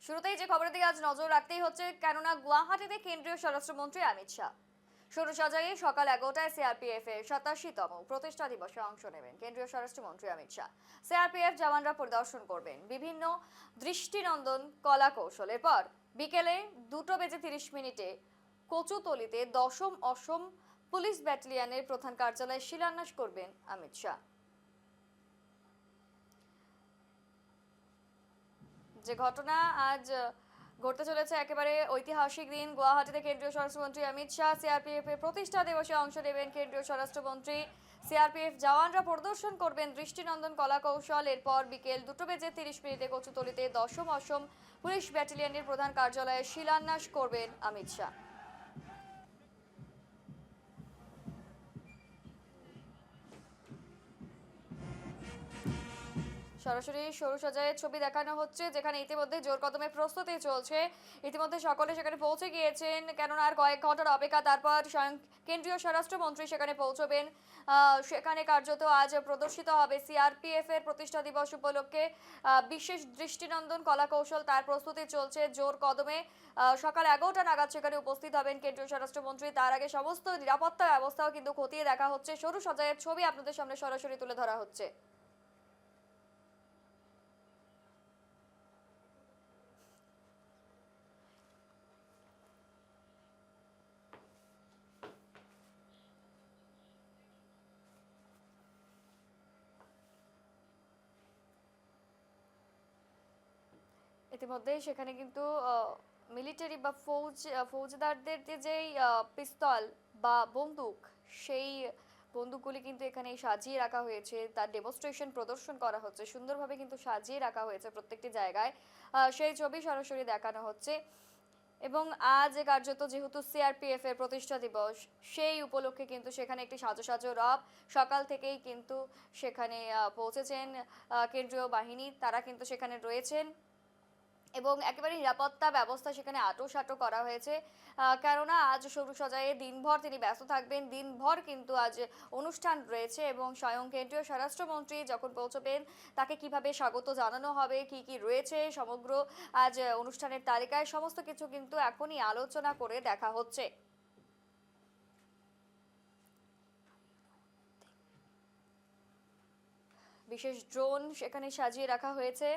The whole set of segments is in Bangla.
শুরুতেই যে খবরের দিকে আজ নজর রাখতেই হচ্ছে, কেননা গুয়াহাটিতে কেন্দ্রীয় স্বরাষ্ট্রমন্ত্রী অমিত শাহ সরুসাজাইয়ে সকাল 11টায় সিআরপিএফ এর 87তম প্রতিষ্ঠা দিবসে অংশ নেবেন কেন্দ্রীয় স্বরাষ্ট্রমন্ত্রী অমিত শাহ। সিআরপিএফ জওয়ানরা পরিদর্শন করবেন বিভিন্ন দৃষ্টিনন্দন কলা কৌশলের পর বিকেলে 2:30 কচুতলিতে 10ম অসম পুলিশ ব্যাটালিয়নের প্রধান কার্যালয়ে শিলান্যাস করবেন অমিত শাহ। যে ঘটনা আজ ঘটতে চলেছে, একেবারে ঐতিহাসিক দিন। গুয়াহাটিতে কেন্দ্রীয় স্বরাষ্ট্রমন্ত্রী অমিত শাহ সিআরপিএফ এর প্রতিষ্ঠা দিবসে অংশ নেবেন কেন্দ্রীয় স্বরাষ্ট্রমন্ত্রী। সিআরপিএফ জওয়ানরা পরিদর্শন করবেন দৃষ্টিনন্দন কলা কৌশল। এরপর বিকেল 2:30 কচুতলিতে 10ম অসম পুলিশ ব্যাটালিয়নের প্রধান কার্যালয়ে শিলান্যাস করবেন অমিত শাহ। সরাসরি সরুসজাইয়ের ছবি দেখানো হচ্ছে, যেখানে ইতিমধ্যে জোর কদমে প্রস্তুতি চলছে। ইতিমধ্যে সকলে সেখানে পৌঁছে গিয়েছেন, কেননা আর কয়েক ঘন্টার অপেক্ষা, তারপর স্বয়ং কেন্দ্রীয় স্বরাষ্ট্রমন্ত্রী সেখানে পৌঁছবেন। সেখানে কার্যত আজ প্রদর্শিত হবে সিআরপিএফ এর প্রতিষ্ঠা দিবস উপলক্ষে বিশেষ দৃষ্টিনন্দন কলা কৌশল। তার প্রস্তুতি চলছে জোর কদমে। সকাল 11টা নাগাদ সেখানে উপস্থিত হবেন কেন্দ্রীয় স্বরাষ্ট্রমন্ত্রী। তার আগে সমস্ত নিরাপত্তা ব্যবস্থাও কিন্তু খতিয়ে দেখা হচ্ছে। সরুসজাইয়ের ছবি আপনাদের সামনে সরাসরি তুলে ধরা হচ্ছে। ইতিমধ্যেই সেখানে কিন্তু মিলিটারি বা ফৌজদারদের যেই পিস্তল বা বন্দুক, সেই বন্দুকগুলি কিন্তু এখানে সাজিয়ে রাখা হয়েছে। তার ডেমনস্ট্রেশন প্রদর্শন করা হচ্ছে, সুন্দরভাবে কিন্তু সাজিয়ে রাখা হয়েছে প্রত্যেকটি জায়গায়। সেই ছবি সরাসরি দেখানো হচ্ছে। এবং আজ কার্যত যেহেতু সিআরপিএফ এর প্রতিষ্ঠা দিবস, সেই উপলক্ষে কিন্তু সেখানে একটি সাজো সাজো রব সকাল থেকেই কিন্তু সেখানে পৌঁছেছেন কেন্দ্রীয় বাহিনী। তারা কিন্তু সেখানে রয়েছেন এবং একেবারে নিরাপত্তা ব্যবস্থা সেখানে আঁটোসাঁটো করা হয়েছে। কেননা আজ সরুসজাইয়ে দিনভর তিনি ব্যস্ত থাকবেন, দিনভর কিন্তু আজ অনুষ্ঠান রয়েছে। এবং স্বয়ং কেন্দ্রীয় স্বরাষ্ট্রমন্ত্রী যখন পৌঁছবেন, তাকে কিভাবে স্বাগত জানানো হবে, কি কি রয়েছে সমগ্র আজ অনুষ্ঠানের তালিকায়, সমস্ত কিছু কিন্তু এখনই আলোচনা করে দেখা হচ্ছে। বিশেষ ড্রোন সেখানে সাজিয়ে রাখা হয়েছে।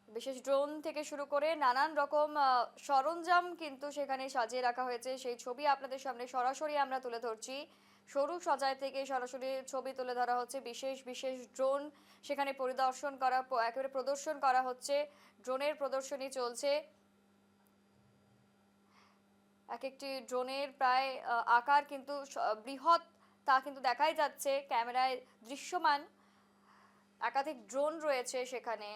বিশেষ ড্রোন থেকে শুরু করে নানান রকম সরঞ্জাম কিন্তু সেখানে সাজিয়ে রাখা হয়েছে। সেই ছবি আপনাদের সামনে সরাসরি আমরা তুলে ধরছি। সরুসজাই থেকে সরাসরি ছবি তুলে ধরা হচ্ছে। বিশেষ বিশেষ ড্রোন সেখানে পরিদর্শন করা, একেবারে প্রদর্শন করা হচ্ছে। ড্রোনের প্রদর্শনী চলছে। এক একটি ড্রোনের প্রায় আকার কিন্তু বৃহৎ, তা কিন্তু দেখাই যাচ্ছে ক্যামেরায় দৃশ্যমান। একাধিক ড্রোন রয়েছে সেখানে।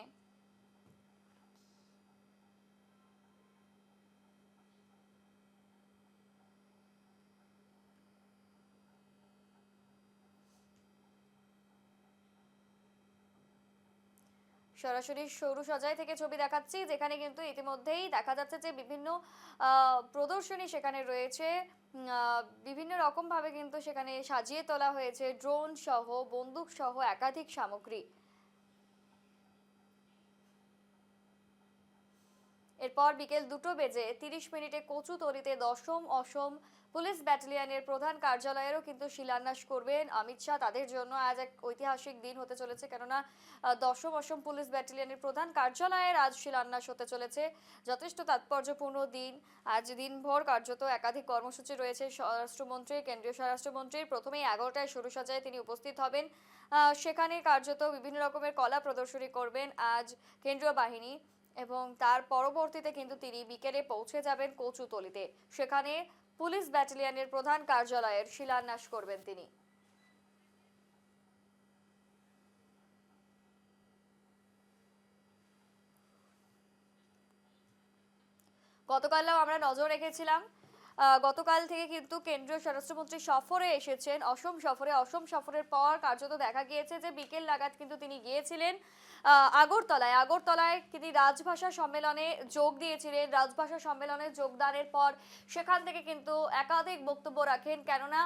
সরাসরি সরুসজাই থেকে ছবি দেখাচ্ছি, যেখানে কিন্তু ইতিমধ্যেই দেখা যাচ্ছে যে বিভিন্ন প্রদর্শনী সেখানে রয়েছে। বিভিন্ন রকম ভাবে কিন্তু সেখানে সাজিয়ে তোলা হয়েছে ড্রোন সহ, বন্দুক সহ একাধিক সামগ্রী। এরপর বিকেল 2:30 কচুতলিতে 10ম অসম পুলিশ ব্যাটালিয়নের প্রধান কার্যালয়েরও কিন্তু শিলান্যাস করবেন অমিত শাহ। তাদের জন্য আজ এক ঐতিহাসিক দিন হতে চলেছে, কেননা 10ম অসম পুলিশ ব্যাটালিয়নের প্রধান কার্যালয়ের আজ শিলান্যাস হতে চলেছে। যথেষ্ট তাৎপর্যপূর্ণ দিন। আজ দিনভর কার্যত একাধিক কর্মসূচি রয়েছে স্বরাষ্ট্রমন্ত্রী, কেন্দ্রীয় স্বরাষ্ট্রমন্ত্রীর। প্রথমেই 11টায় সরুসজাইয়ে তিনি উপস্থিত হবেন। সেখানে কার্যত বিভিন্ন রকমের কলা প্রদর্শনী করবেন আজ কেন্দ্রীয় বাহিনী। এবং তার পরবর্তীতে কিন্তু তিনি বিকেলে পৌঁছে যাবেন কচুতলিতে। সেখানে পুলিশ ব্যাটালিয়নের প্রধান কার্যালয়ের শিলান্যাস করবেন তিনি। গতকালও আমরা নজর রেখেছিলাম, গতকাল থেকে কিন্তু কেন্দ্রীয় স্বরাষ্ট্রমন্ত্রী সফরে এসেছেন, অসম সফরে। অসম সফরের পর কার্যত দেখা গিয়েছে যে বিকেল নাগাদ কিন্তু তিনি গিয়েছিলেন আগরতলায়। আগরতলায় তিনি রাজভাষা সম্মেলনে যোগ দিয়েছিলেন। রাজভাষা সম্মেলনে যোগদানের পর সেখান থেকে কিন্তু একাধিক বক্তব্য রাখেন, কেননা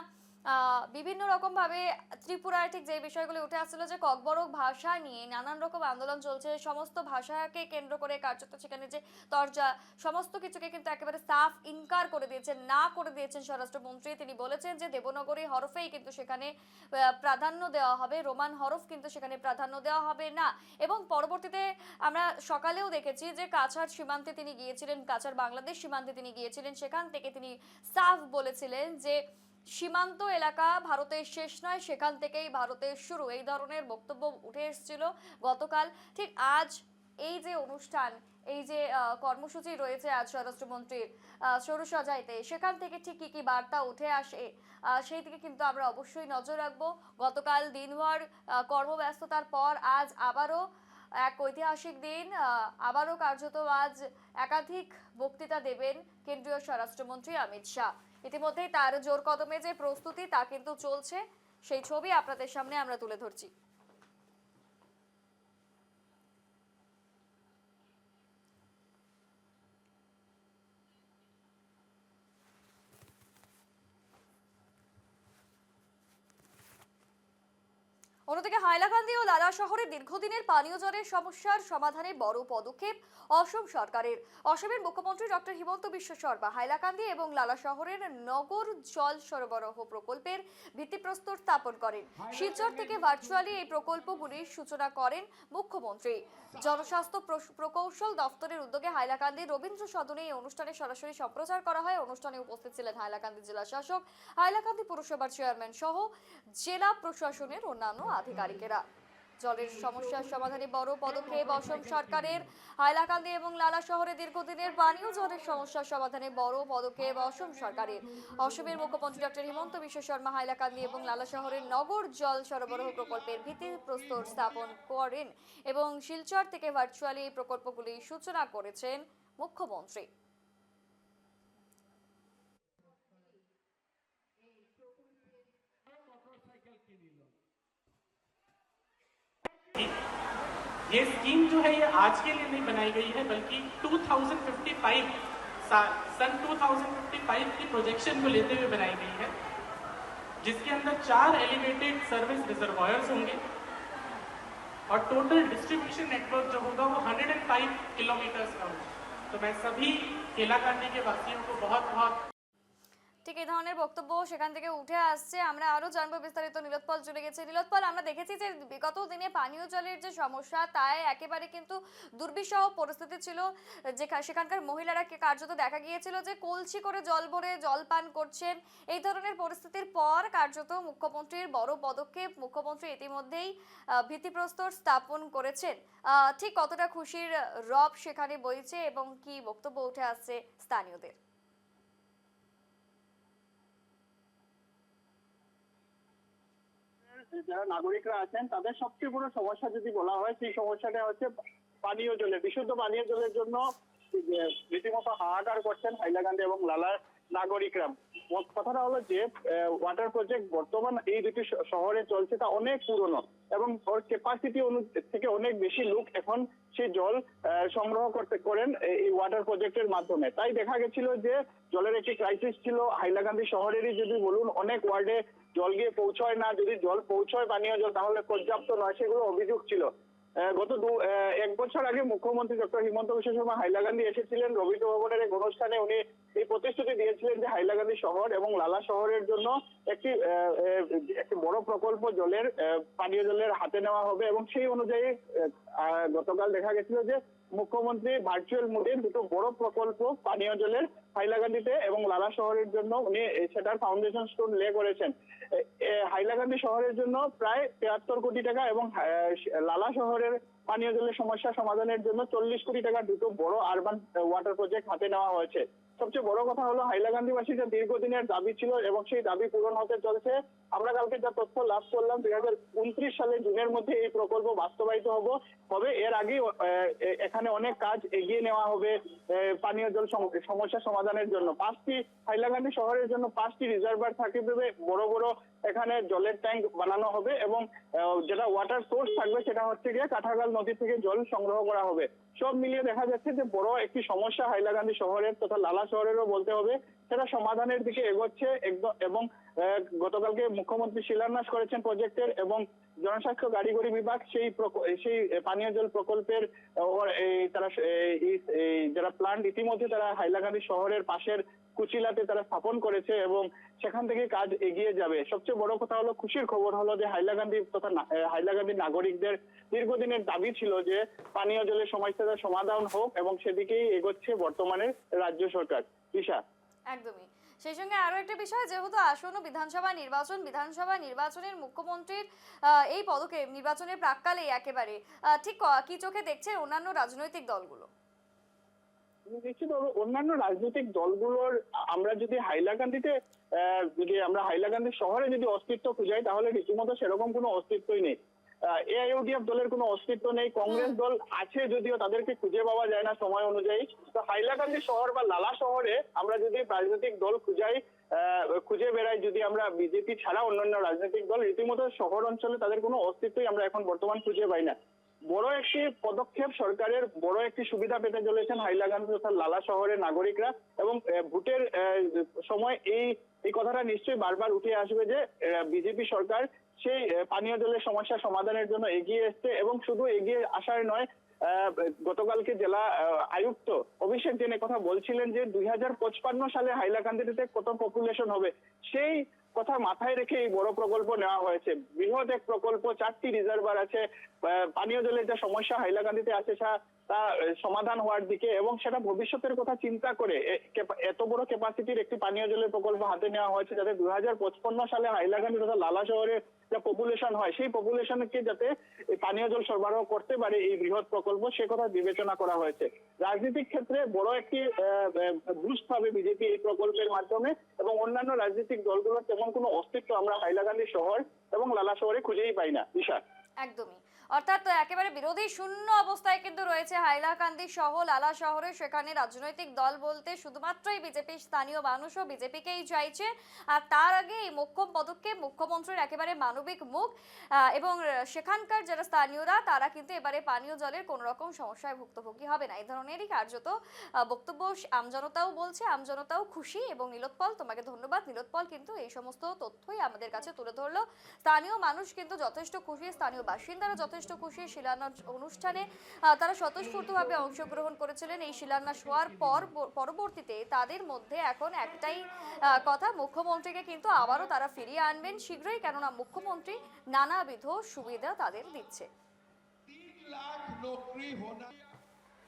বিভিন্ন রকম ভাবে ত্রিপুরায় ঠিক যে বিষয়গুলো উঠে আসছিল যে ককবরক ভাষা নিয়ে নানান রকম আন্দোলন চলছে, সমস্ত ভাষাকে কেন্দ্র করে কার্যত সেখানে যে তরজা সমস্ত কিছুকে কিন্তু একেবারে সাফ ইনকার করে দিয়েছেন, না করে দিয়েছেন স্বরাষ্ট্রমন্ত্রী। তিনি বলেছেন যে দেবনাগরী হরফেই কিন্তু সেখানে প্রাধান্য দেওয়া হবে, রোমান হরফ কিন্তু সেখানে প্রাধান্য দেওয়া হবে না। এবং পরবর্তীতে আমরা সকালেও দেখেছি যে কাছাড় সীমান্তে তিনি গিয়েছিলেন, কাছাড় বাংলাদেশ সীমান্তে তিনি গিয়েছিলেন, সেখান থেকে তিনি সাফ বলেছিলেন যে সীমান্ত এলাকা ভারতের শেষ নয়, সেখান থেকেই ভারতের শুরু, এই ধরনের বক্তব্য উঠে এসেছিল গতকাল। ঠিক আজ এই যে অনুষ্ঠান, এই যে কর্মসূচি রয়েছে আজ স্বরাষ্ট্রমন্ত্রীর সরুসজাইতে, সেখান থেকে ঠিক কি কি বার্তা উঠে আসে সেই দিকে কিন্তু আমরা অবশ্যই নজর রাখবো। গতকাল দিনভর কর্মব্যস্ততার পর আজ আবারও এক ঐতিহাসিক দিন, আবারও কার্যত আজ একাধিক বক্তৃতা দেবেন কেন্দ্রীয় স্বরাষ্ট্রমন্ত্রী অমিত শাহ। ইতিমধ্যেই তার জোর কদমে যে প্রস্তুতি তা কিন্তু চলছে, সেই ছবি আপনাদের সামনে আমরা তুলে ধরছি। অন্যদিকে হাইলাকান্দি ও লালা শহরে দীর্ঘদিনের পানীয় জলের সমস্যার সমাধানে বড় পদক্ষেপ অসম সরকারের। অসমের মুখ্যমন্ত্রী ডক্টর হিমন্ত বিশ্ব শর্মা হাইলাকান্দি এবং লালা শহরের নগর জল সরবরাহ প্রকল্পের ভিত্তিপ্রস্তর স্থাপন করেন। শিলচর থেকে ভার্চুয়ালি এই প্রকল্পগুলির সূচনা করেন মুখ্যমন্ত্রী। জনস্বাস্থ্য প্রকৌশল দফতরের উদ্যোগে হাইলাকান্দি রবীন্দ্র সদনে এই অনুষ্ঠানে সরাসরি সম্প্রচার করা হয়। অনুষ্ঠানে উপস্থিত ছিলেন হাইলাকান্দি জেলা শাসক, হাইলাকান্দি পৌরসভার চেয়ারম্যান সহ জেলা প্রশাসনের অন্যান্য আধিকারিকেরা। জলের সমস্যার সমাধানে বড় পদক্ষেপ অসম সরকারের। হাইলাকান্দি এবং লালা শহরে দীর্ঘদিনের পানীয় জলের সমস্যার সমাধানে বড় পদক্ষেপ অসম সরকারের। অসমের মুখ্যমন্ত্রী ডক্টর হিমন্ত বিশ্ব শর্মা হাইলাকান্দি এবং লালা শহরের নগর জল সরবরাহ প্রকল্পের ভিত্তিপ্রস্তর স্থাপন করেন এবং শিলচর থেকে ভার্চুয়ালি এই প্রকল্পগুলির সূচনা করেছেন মুখ্যমন্ত্রী। ये स्कीम जो है ये आज के लिए नहीं बनाई गई है, बल्कि 2055 सन 2055 की प्रोजेक्शन को लेते हुए बनाई गई है, जिसके अंदर 4 एलिवेटेड सर्विस रिजर्वायर्स होंगे और टोटल डिस्ट्रीब्यूशन नेटवर्क जो होगा वो 105 किलोमीटर्स का होगा। तो मैं सभी हैलाकांदी के वासियों को बहुत बहुत ঠিক এই ধরনের বক্তব্য সেখান থেকে উঠে আসছে। আমরা আরো জানবো বিস্তারিত। নীলোৎপল চলে গেছে। নীলোৎপল, আমরা দেখেছি যে বিগত দিনে পানীয় জলের যে সমস্যা তাই একেবারে কিন্তু দুর্বিষহ পরিস্থিতি ছিল, যে সেখানকার মহিলারা কার্যত দেখা গিয়েছিল যে কলসি করে জল ভরে জল পান করছেন। এই ধরনের পরিস্থিতির পর কার্যত মুখ্যমন্ত্রীর বড় পদক্ষেপ, মুখ্যমন্ত্রী ইতিমধ্যেই ভিত্তিপ্রস্তর স্থাপন করেছেন। ঠিক কতটা খুশির রব সেখানে বইছে এবং কি বক্তব্য উঠে আসছে স্থানীয়দের? যারা নাগরিকরা আছেন তাদের সবচেয়ে বড় সমস্যা যদি বলা হয়, সেই সমস্যাটা হচ্ছে পানীয় জলের, বিশুদ্ধ পানীয় জলের জন্য রীতিমতো হাহাকার করছেন হাইলাকান্দি এবং লালার নাগরিকরা। কথাটা হলো যে ওয়াটার প্রজেক্ট বর্তমান এই দুটি শহরে চলছে তা অনেক পুরনো এবং ওর ক্যাপাসিটি থেকে অনেক বেশি লোক এখন সেই জল সংগ্রহ করেন এই ওয়াটার প্রজেক্টের মাধ্যমে। তাই দেখা গেছিল যে জলের একটি ক্রাইসিস ছিল হাইলাকান্দি শহরেরই। যদি বলুন অনেক ওয়ার্ডে জল গিয়ে পৌঁছয় না, যদি জল পৌঁছয় পানীয় জল তাহলে পর্যাপ্ত নয়, সেগুলো অভিযোগ ছিল। গত এক বছর আগে মুখ্যমন্ত্রী ডক্টর হিমন্ত বিশ্ব শর্মা হাইলাকান্দি এসেছিলেন। রবীন্দ্র ভবনের এক অনুষ্ঠানে উনি এই প্রতিশ্রুতি দিয়েছিলেন যে হাইলাকান্দি শহর এবং লালা শহরের জন্য একটি বড় প্রকল্প জলের পানীয় জলের হাতে নেওয়া হবে এবং সেই অনুযায়ী গতকাল দেখা গেছিল যে মুখ্যমন্ত্রী ভার্চুয়াল মোডে দুটো বড় প্রকল্প পানীয় জলের হাইলাকান্দিতে এবং লালা শহরের জন্য উনি সেটার ফাউন্ডেশন স্টোন লে করেছেন। হাইলাকান্দি শহরের জন্য প্রায় 73 কোটি টাকা এবং লালা শহরের পানীয় জলের সমস্যা সমাধানের জন্য 40 কোটি টাকা দুটো বড় আরবান ওয়াটার প্রজেক্ট হাতে নেওয়া হয়েছে। সবচেয়ে বড় কথা হলো হাইলাকান্দিবাসীর যে দীর্ঘদিনের দাবি ছিল এবং সেই দাবি পূরণ হতে চলছে। আমরা কালকে যা তথ্য লাভ করলাম 2029 সালের জুনের মধ্যে এই প্রকল্প বাস্তবায়িত হবে। এর আগে এখানে অনেক কাজ এগিয়ে নেওয়া হবে পানীয় জল সমস্যা সমাধানের জন্য। হাইলাকান্দি শহরের জন্য 5টি রিজার্ভার থাকবে, বড় বড় সেখানে জলের ট্যাঙ্ক বানানো হবে এবং যেটা ওয়াটার সোর্স থাকবে সেটা হচ্ছে গিয়ে কাঁঠাগাল নদী থেকে জল সংগ্রহ করা হবে। সব মিলিয়ে দেখা যাচ্ছে যে বড় একটি সমস্যা হাইলাকান্দি শহরের তথা লালা শহরেরও বলতে হবে, সেটা সমাধানের দিকে এগোচ্ছে একদম। এবং গতকালকে মুখ্যমন্ত্রী শিলান্যাস করেছেন প্রজেক্টের এবং জনস্বাস্থ্য কারিগরি বিভাগ সেই পানীয় জল প্রকল্পের তারা যারা প্ল্যান্ট ইতিমধ্যে তারা হাইলাকান্দি শহরের পাশের কুচিলাতে তারা স্থাপন করেছে এবং সেখান থেকে কাজ এগিয়ে যাবে। সবচেয়ে বড় কথা হলো, খুশির খবর হলো যে হাইলাকান্দি তথা হাইলাকান্দি নাগরিকদের দীর্ঘদিনের দাবি ছিল যে পানীয় জলের সমস্যার সমাধান হোক এবং সেদিকেই এগোচ্ছে বর্তমানে রাজ্য সরকার। ঈশা, একদমই। সেই সঙ্গে আরো একটা বিষয়, যেহেতু আসন্ন বিধানসভা নির্বাচনের মুখ্যমন্ত্রীর এই পদক্ষেপ নির্বাচনের প্রাক্কালেই একেবারে ঠিক কি চোখে দেখছে অন্যান্য রাজনৈতিক দলগুলো? নিশ্চিতভাবে অন্যান্য রাজনৈতিক দলগুলোর আমরা যদি হাইলাকান্দি শহরে যদি অস্তিত্ব খুঁজাই তাহলে রীতিমতো সেরকম কোনো অস্তিত্বই নেই। এআইইউডিএফ দলের কোনো অস্তিত্ব নেই, কংগ্রেস দল আছে যদিও তাদেরকে খুঁজে পাওয়া যায় না সময় অনুযায়ী। তো হাইলাকান্দি শহর বা লালা শহরে আমরা যদি রাজনৈতিক দল খুঁজে বেড়াই, যদি আমরা বিজেপি ছাড়া অন্যান্য রাজনৈতিক দল, রীতিমতো শহর অঞ্চলে তাদের কোনো অস্তিত্বই আমরা এখন বর্তমান খুঁজে পাই না। বড় একটি পদক্ষেপ সরকারের, বড় একটি সুবিধা পেতে চলেছেন হাইলাকান্দি তথা লালা শহরের নাগরিকরা এবং ভোটের সময় এই কথাটা নিশ্চয়ই বারবার উঠে আসবে যে বিজেপি সরকার সেই পানীয় জলের সমস্যা সমাধানের জন্য এগিয়ে এসছে এবং শুধু এগিয়ে আসার নয়, গতকালকে জেলা আয়ুক্ত অভিষেক জেন কথা বলছিলেন যে 2055 সালে হাইলাকান্দিতে কত পপুলেশন হবে, সেই কথা মাথায় রেখে এই বড় প্রকল্প নেওয়া হয়েছে। বৃহৎ এক প্রকল্প, 4টি রিজার্ভার আছে, পানীয় জলের যে সমস্যা হাইলাকান্দিতে আছে তা সমাধান হওয়ার দিকে এবং সেটা ভবিষ্যতের কথা চিন্তা করে এত বড় ক্যাপাসিটির একটি পানীয় জলের প্রকল্প হাতে নেওয়া হয়েছে, যাতে 2055 সালে হাইলাকান্দি তথা লালা শহরে যে পপুলেশন হয় সেই পপুলেশনকে যাতে পানীয় জল সরবরাহ করতে পারে এই বৃহৎ প্রকল্প, সে কথা বিবেচনা করা হয়েছে। রাজনৈতিক ক্ষেত্রে বড় একটি বুস্ট পাবে বিজেপি এই প্রকল্পের মাধ্যমে এবং অন্যান্য রাজনৈতিক দলগুলোর তেমন কোনো অস্তিত্ব আমরা হাইলাকান্দি শহর এবং লালা শহরে খুঁজেই পাই না। ঈশা, একদমই। অর্থাৎ একেবারে বিরোধী শূন্য অবস্থায় কিন্তু রয়েছে হাইলাকান্দি সহ লালা শহরে। সেখানে রাজনৈতিক দল বলতে শুধুমাত্রই বিজেপি, স্থানীয় মানুষও বিজেপিকেই চাইছে। আর তার আগে এই মোক্ষম পদক্ষেপ মুখ্যমন্ত্রীর একেবারে মানবিক মুখ এবং সেখানকার যারা স্থানীয়রা তারা কিন্তু এবারে পানীয় জলের কোনো রকম সমস্যায় ভুক্তভোগী হবে না, এই ধরনেরই কার্যত বক্তব্য আমজনতাও বলছে, আমজনতাও খুশি। এবং নীলোৎপল, তোমাকে ধন্যবাদ। নীলোৎপল কিন্তু এই সমস্ত তথ্যই আমাদের কাছে তুলে ধরলো। স্থানীয় মানুষ কিন্তু যথেষ্ট খুশি, স্থানীয় বাসিন্দারা যথেষ্ট খুশি। শিলান্যাস অনুষ্ঠানে তারা স্বতঃস্ফূর্তভাবে অংশগ্রহণ করেছিলেন। এই শিলান্যাস হওয়ার পরবর্তীতে তাদের মধ্যে এখন একটাই কথা, মুখ্যমন্ত্রীকে কিন্তু আবারও তারা ফিরিয়ে আনবেন শীঘ্রই, কেননা মুখ্যমন্ত্রী নানাবিধ সুবিধা তাদের দিচ্ছে। 3 लाख नौकरी होना